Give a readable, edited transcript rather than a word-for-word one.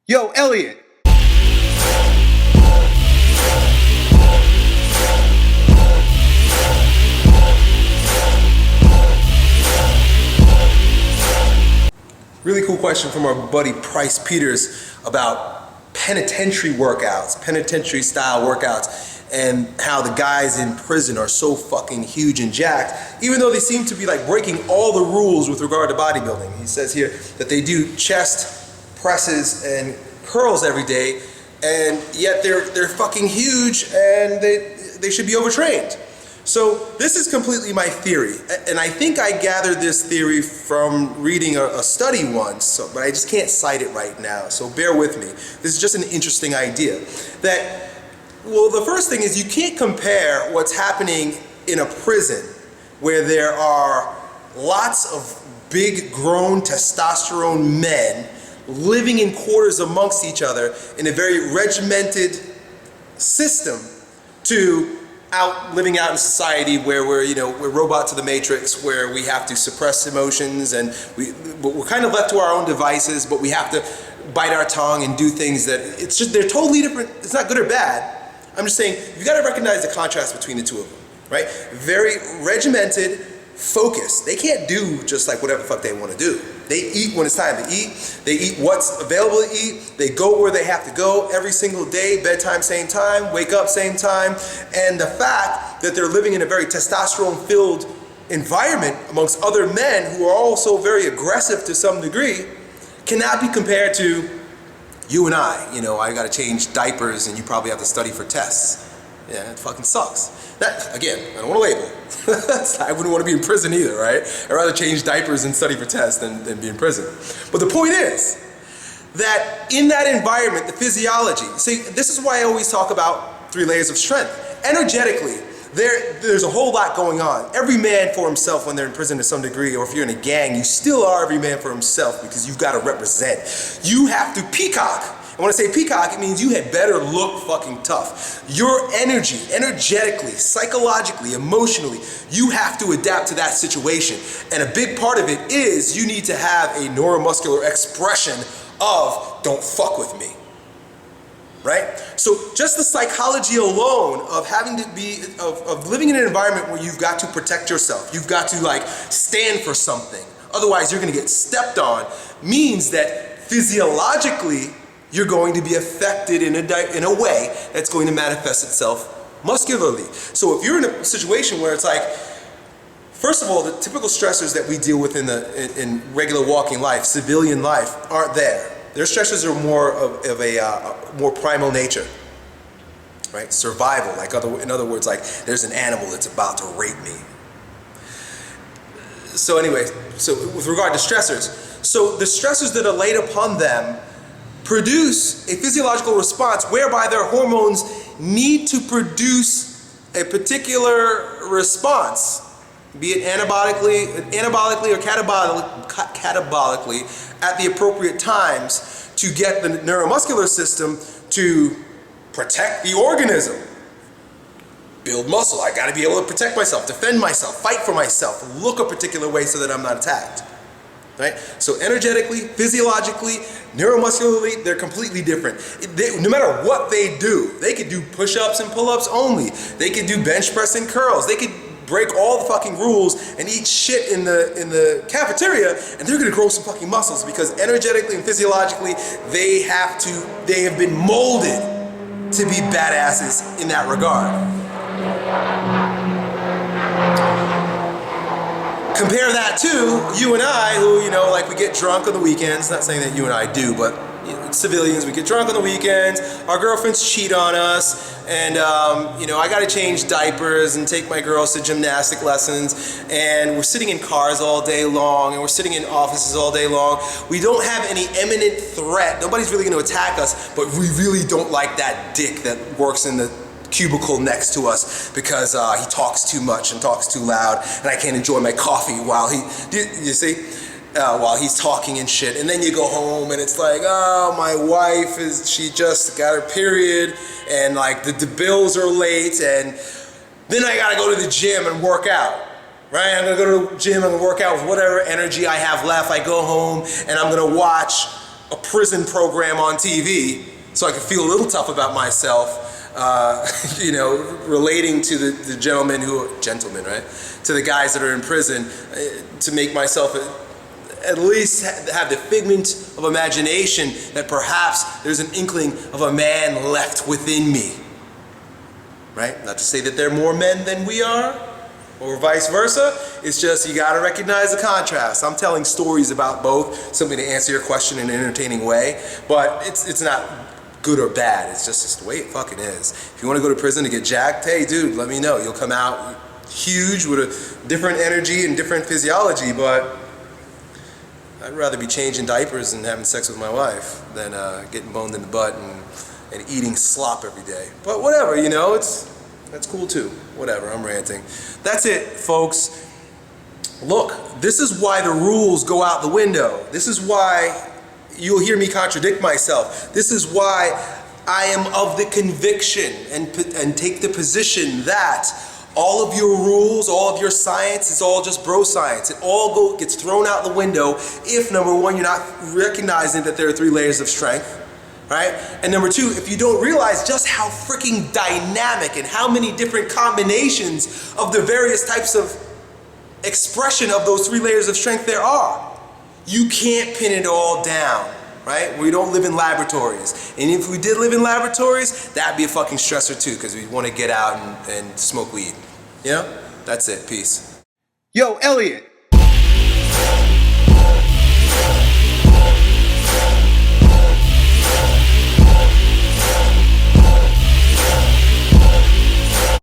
Yo, Elliot. Really cool question from our buddy Price Peters about penitentiary workouts, penitentiary style workouts, and how the guys in prison are so fucking huge and jacked, even though they seem to be like breaking all the rules with regard to bodybuilding. He says here that they do chest presses and curls every day, and yet they're fucking huge and they should be overtrained. So this is completely my theory, and I think I gathered this theory from reading a study once, but I just can't cite it right now, so bear with me. This is just an interesting idea. That, well, the first thing is you can't compare what's happening in a prison where there are lots of big grown testosterone men living in quarters amongst each other in a very regimented system to living out in society where we're robots of the matrix, where we have to suppress emotions and we're kind of left to our own devices, but we have to bite our tongue and do things that they're totally different. It's not good or bad. I'm just saying you got to recognize the contrast between the two of them, right? Very regimented, focused. They can't do just like whatever the fuck they want to do. They eat when it's time to eat. They eat what's available to eat. They go where they have to go every single day, bedtime, same time, wake up, same time. And the fact that they're living in a very testosterone-filled environment amongst other men who are also very aggressive to some degree cannot be compared to you and I. I gotta change diapers and you probably have to study for tests. Yeah, it fucking sucks. That, again, I don't want to label. I wouldn't want to be in prison either, right? I'd rather change diapers and study for tests than be in prison. But the point is that in that environment, the physiology, see, this is why I always talk about 3 layers of strength. Energetically, there's a whole lot going on. Every man for himself when they're in prison to some degree, or if you're in a gang, you still are every man for himself because you've got to represent. You have to peacock. And when I say peacock, it means you had better look fucking tough. Your energy, energetically, psychologically, emotionally, you have to adapt to that situation. And a big part of it is you need to have a neuromuscular expression of don't fuck with me. Right? So just the psychology alone of having to be, of living in an environment where you've got to protect yourself, you've got to like stand for something, otherwise you're gonna get stepped on, means that physiologically you're going to be affected in a way that's going to manifest itself muscularly. So if you're in a situation where it's like, first of all, the typical stressors that we deal with in regular walking life, civilian life, aren't there. Their stressors are more of a more primal nature, right? Survival, in other words, like there's an animal that's about to rape me. So anyway, so with regard to stressors, so the stressors that are laid upon them produce a physiological response whereby their hormones need to produce a particular response, be it anabolically or catabolically at the appropriate times to get the neuromuscular system to protect the organism. Build muscle, I gotta be able to protect myself, defend myself, fight for myself, look a particular way so that I'm not attacked. Right? So energetically, physiologically, neuromuscularly, they're completely different. No matter what they do, they could do push-ups and pull-ups only. They could do bench press and curls. They could break all the fucking rules and eat shit in the cafeteria, and they're gonna grow some fucking muscles because energetically and physiologically, they have been molded to be badasses in that regard. Compare that to you and I, who, like we get drunk on the weekends. Not saying that you and I do, but civilians, we get drunk on the weekends. Our girlfriends cheat on us, and I got to change diapers and take my girls to gymnastic lessons. And we're sitting in cars all day long, and we're sitting in offices all day long. We don't have any imminent threat. Nobody's really going to attack us, but we really don't like that dick that works in the cubicle next to us because he talks too much and talks too loud, and I can't enjoy my coffee while while he's talking and shit. And then you go home and it's like, oh, my wife she just got her period, and like the bills are late, and then I gotta go to the gym and work out. Right? I'm gonna go to the gym and work out with whatever energy I have left. I go home and I'm gonna watch a prison program on TV so I could feel a little tough about myself, you know, relating to the gentlemen, right? To the guys that are in prison, to make myself at least have the figment of imagination that perhaps there's an inkling of a man left within me, right? Not to say that they're more men than we are, or vice versa. It's just you gotta recognize the contrast. I'm telling stories about both, simply to answer your question in an entertaining way, but it's not good or bad. It's just the way it fucking is. If you want to go to prison to get jacked, hey dude, let me know. You'll come out huge with a different energy and different physiology, but I'd rather be changing diapers and having sex with my wife than getting boned in the butt and eating slop every day. But whatever, you know, that's cool too. Whatever, I'm ranting. That's it, folks. Look, this is why the rules go out the window. This is why you'll hear me contradict myself. This is why I am of the conviction and take the position that all of your rules, all of your science is all just bro science. It all gets thrown out the window if, number one, you're not recognizing that there are 3 layers of strength, right? And number 2, if you don't realize just how freaking dynamic and how many different combinations of the various types of expression of those 3 layers of strength there are. You can't pin it all down, right? We don't live in laboratories. And if we did live in laboratories, that'd be a fucking stressor too, because we want to get out and smoke weed. You know? That's it. Peace. Yo, Elliot.